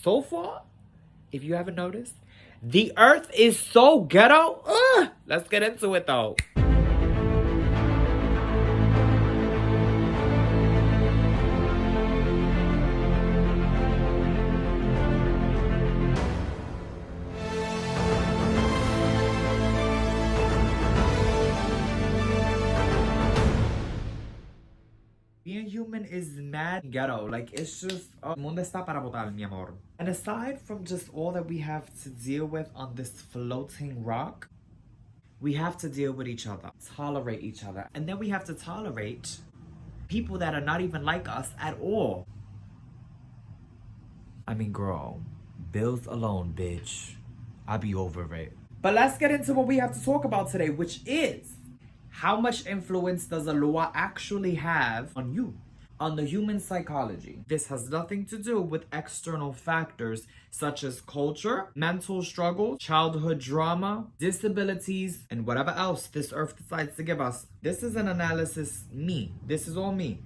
so far, if you haven't noticed, the earth is so ghetto. Let's get into it though. Being human is mad ghetto. Like, it's just, el mundo está para botar, mi amor. And aside from just all that we have to deal with on this floating rock, we have to deal with each other, tolerate each other. And then we have to tolerate people that are not even like us at all. I mean, girl, bills alone, bitch. I'll be over it. But let's get into what we have to talk about today, which is how much influence does a loa actually have on you, on the human psychology? This has nothing to do with external factors such as culture, mental struggles, childhood trauma, disabilities, and whatever else this earth decides to give us. This is an analysis, this is all me.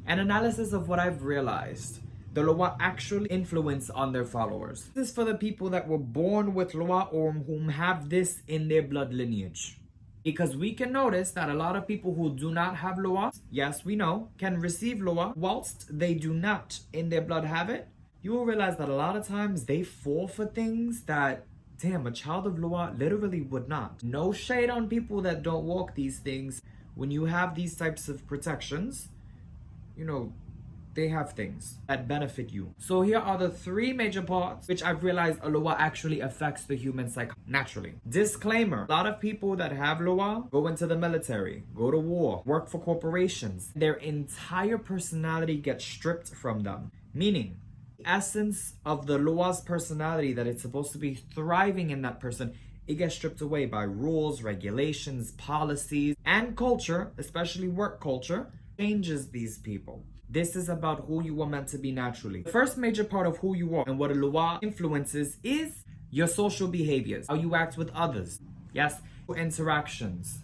An analysis of what I've realized the loa actually influence on their followers. This is for the people that were born with loa or whom have this in their blood lineage. Because we can notice that a lot of people who do not have loa, yes, we know, can receive loa, whilst they do not in their blood have it. You will realize that a lot of times they fall for things that, damn, a child of loa literally would not. No shade on people that don't walk these things. When you have these types of protections, you know, they have things that benefit you. So here are the three major parts which I've realized a loa actually affects the human psyche naturally. Disclaimer, a lot of people that have loa go into the military, go to war, work for corporations. Their entire personality gets stripped from them. Meaning, the essence of the loa's personality that it's supposed to be thriving in that person, it gets stripped away by rules, regulations, policies, and culture, especially work culture, changes these people. This is about who you are meant to be naturally. The first major part of who you are and what a loa influences is your social behaviors, how you act with others. Yes, interactions.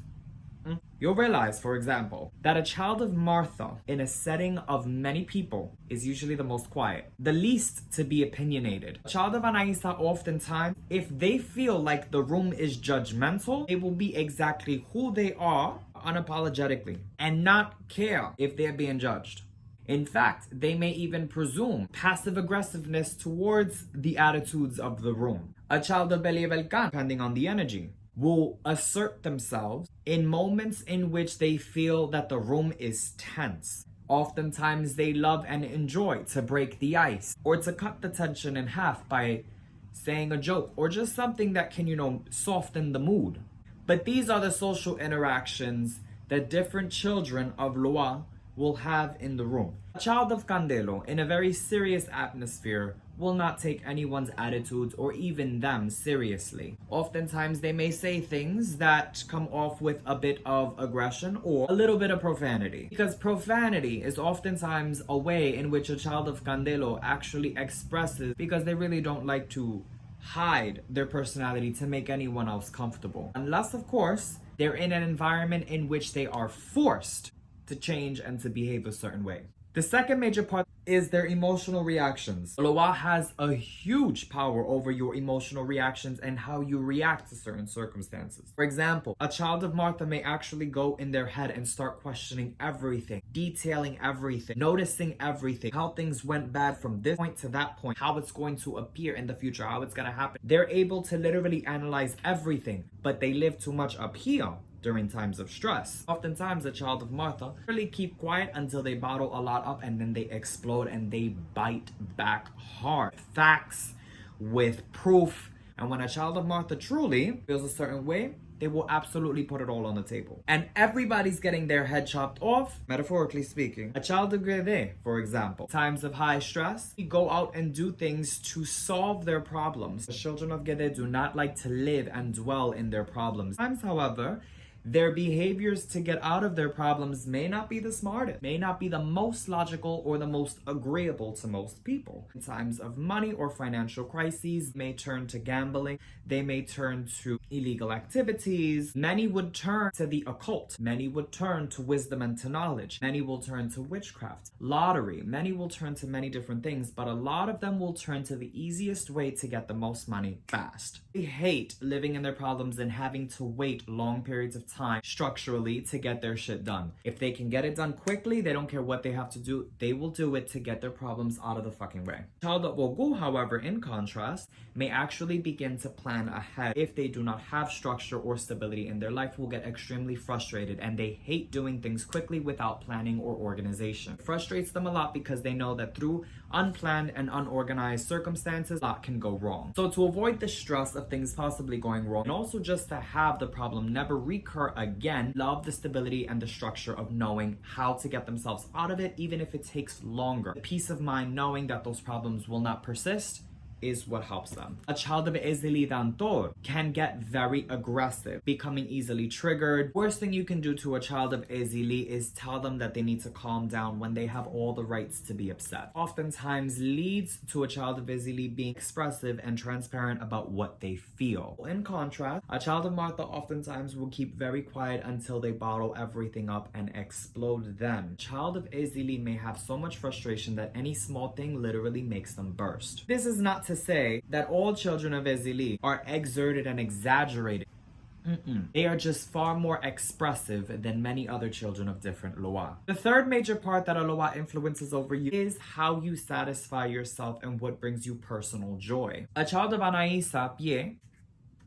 You'll realize, for example, that a child of Martha in a setting of many people is usually the most quiet, the least to be opinionated. A child of Anaisa oftentimes, if they feel like the room is judgmental, they will be exactly who they are unapologetically and not care if they're being judged. In fact, they may even presume passive aggressiveness towards the attitudes of the room. A child of Beli Velkan, depending on the energy, will assert themselves in moments in which they feel that the room is tense. Oftentimes, they love and enjoy to break the ice or to cut the tension in half by saying a joke or just something that can, soften the mood. But these are the social interactions that different children of Loa will have in the room. A child of Candelo in a very serious atmosphere will not take anyone's attitudes or even them seriously. Oftentimes they may say things that come off with a bit of aggression or a little bit of profanity. Because profanity is oftentimes a way in which a child of Candelo actually expresses because they really don't like to hide their personality to make anyone else comfortable. Unless, of course, they're in an environment in which they are forced to change and to behave a certain way. The second major part is their emotional reactions. Loa has a huge power over your emotional reactions and how you react to certain circumstances. For example, a child of Martha may actually go in their head and start questioning everything, detailing everything, noticing everything, how things went bad from this point to that point, how it's going to appear in the future, how it's going to happen. They're able to literally analyze everything, but they live too much up here during times of stress. Oftentimes, a child of Martha really keep quiet until they bottle a lot up and then they explode and they bite back hard. Facts with proof. And when a child of Martha truly feels a certain way, they will absolutely put it all on the table. And everybody's getting their head chopped off, metaphorically speaking. A child of Grede, for example, times of high stress, they go out and do things to solve their problems. The children of Gede do not like to live and dwell in their problems. Sometimes, however, Their behaviors to get out of their problems may not be the smartest, may not be the most logical or the most agreeable to most people. In times of money or financial crises, may turn to gambling, they may turn to illegal activities. Many would turn to the occult, many would turn to wisdom and to knowledge, many will turn to witchcraft, lottery, many will turn to many different things, but a lot of them will turn to the easiest way to get the most money fast. They hate living in their problems and having to wait long periods of time structurally to get their shit done. If they can get it done quickly, they don't care what they have to do, they will do it to get their problems out of the fucking way. Child of Ogu, however, in contrast, may actually begin to plan ahead. If they do not have structure or stability in their life, will get extremely frustrated, and they hate doing things quickly without planning or organization. It frustrates them a lot because they know that through unplanned and unorganized circumstances, a lot can go wrong. So to avoid the stress of things possibly going wrong, and also just to have the problem never recur again, love the stability and the structure of knowing how to get themselves out of it, even if it takes longer. The peace of mind knowing that those problems will not persist is what helps them. A child of Ezeli Dantor can get very aggressive, becoming easily triggered. Worst thing you can do to a child of Ezeli is tell them that they need to calm down when they have all the rights to be upset. Oftentimes leads to a child of Ezeli being expressive and transparent about what they feel. In contrast, a child of Martha oftentimes will keep very quiet until they bottle everything up and explode them. Child of Ezeli may have so much frustration that any small thing literally makes them burst. This is not to say that all children of Ezeli are exerted and exaggerated. They are just far more expressive than many other children of different Loa. The third major part that a Loa influences over you is how you satisfy yourself and what brings you personal joy. A child of Anaisa Pie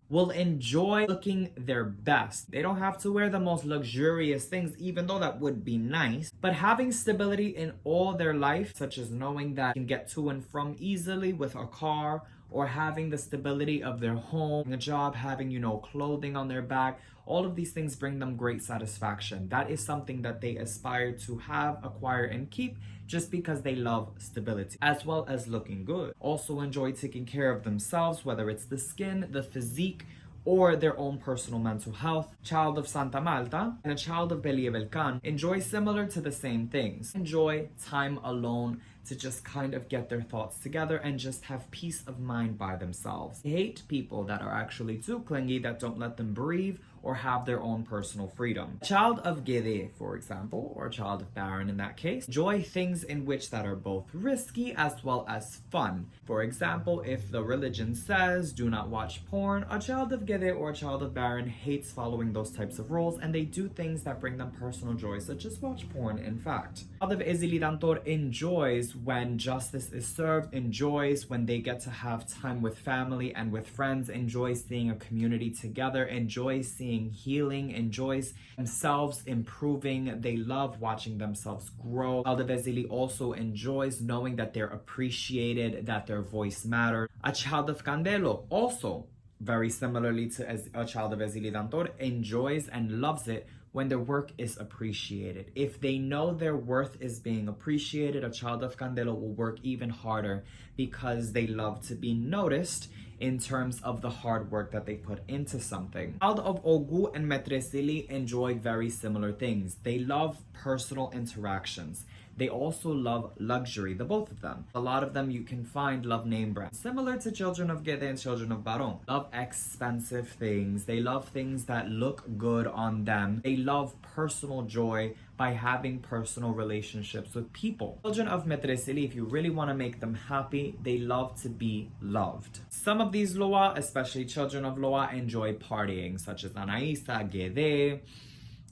will enjoy looking their best. They don't have to wear the most luxurious things, even though that would be nice. But having stability in all their life, such as knowing that they can get to and from easily with a car, or having the stability of their home, a job, having, clothing on their back, all of these things bring them great satisfaction. That is something that they aspire to have, acquire, and keep just because they love stability, as well as looking good. Also enjoy taking care of themselves, whether it's the skin, the physique, or their own personal mental health. Child of Santa Malta and a child of Believelcan enjoy similar to the same things. Enjoy time alone to just kind of get their thoughts together and just have peace of mind by themselves. They hate people that are actually too clingy, that don't let them breathe or have their own personal freedom. A child of Gede, for example, or a child of Baron in that case, enjoy things in which that are both risky as well as fun. For example, if the religion says do not watch porn, a child of Gede or a child of Baron hates following those types of rules, and they do things that bring them personal joy, such as watch porn, in fact. Child of Ezeli Dantor enjoys when justice is served, enjoys when they get to have time with family and with friends, enjoys seeing a community together, enjoys seeing healing, enjoys themselves improving. They love watching themselves grow. Child of Ezeli also enjoys knowing that they're appreciated, that their voice matters. A child of Candelo also, very similarly to a child of Ezeli Dantor, enjoys and loves it when their work is appreciated. If they know their worth is being appreciated, a child of Candelo will work even harder because they love to be noticed in terms of the hard work that they put into something. Child of Ogu and Metresili enjoy very similar things. They love personal interactions. They also love luxury, the both of them. A lot of them you can find love name brands. Similar to children of Gede and children of Baron. Love expensive things. They love things that look good on them. They love personal joy by having personal relationships with people. Children of Metresili, if you really want to make them happy, they love to be loved. Some of these Loa, especially children of Loa, enjoy partying, such as Anaisa, Gede,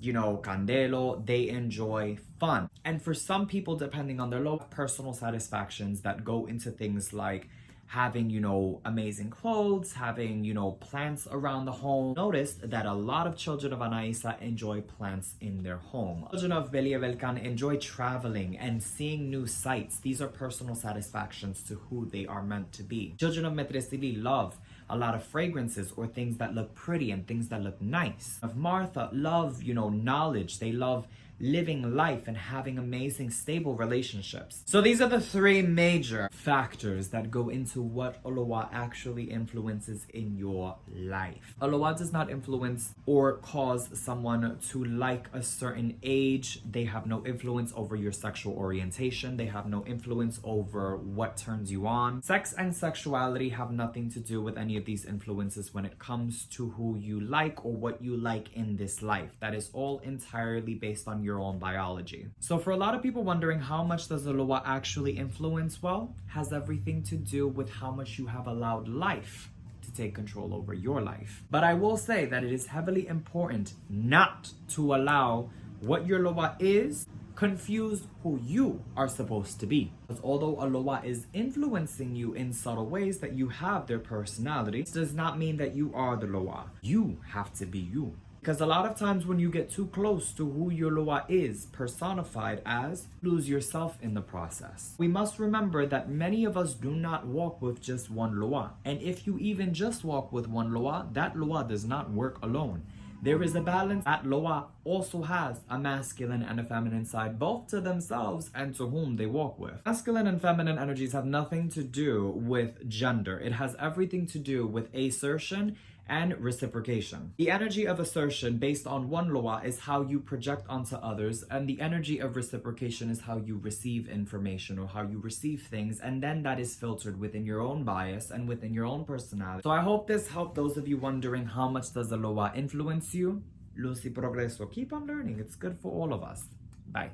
Candelo. They enjoy fun. And for some people, depending on their low personal satisfactions that go into things like having, amazing clothes, having, plants around the home. Noticed that a lot of children of Anaisa enjoy plants in their home. Children of Believelcan enjoy traveling and seeing new sights. These are personal satisfactions to who they are meant to be. Children of Metresili love a lot of fragrances or things that look pretty and things that look nice. Of Martha love, knowledge. They love living life and having amazing, stable relationships. So these are the three major factors that go into what Olowa actually influences in your life. Olowa does not influence or cause someone to like a certain age. They have no influence over your sexual orientation. They have no influence over what turns you on. Sex and sexuality have nothing to do with any of these influences when it comes to who you like or what you like in this life. That is all entirely based on your own biology. So for a lot of people wondering how much does Olowa actually influence, well, has everything to do with how much you have allowed life to take control over your life. But I will say that it is heavily important not to allow what your Olowa is confuse who you are supposed to be. Because although Olowa is influencing you in subtle ways that you have their personality, it does not mean that you are the Olowa. You have to be you. Because a lot of times when you get too close to who your Olowa is personified as, lose yourself in the process. We must remember that many of us do not walk with just one Olowa. And if you even just walk with one Olowa, that Olowa does not work alone. There is a balance. That Olowa also has a masculine and a feminine side, both to themselves and to whom they walk with. Masculine and feminine energies have nothing to do with gender. It has everything to do with assertion and reciprocation. The energy of assertion based on one Olowa is how you project onto others, and the energy of reciprocation is how you receive information or how you receive things, and then that is filtered within your own bias and within your own personality. So I hope this helped those of you wondering how much does Olowa influence you. Lucy Progreso. Keep on learning. It's good for all of us. Bye.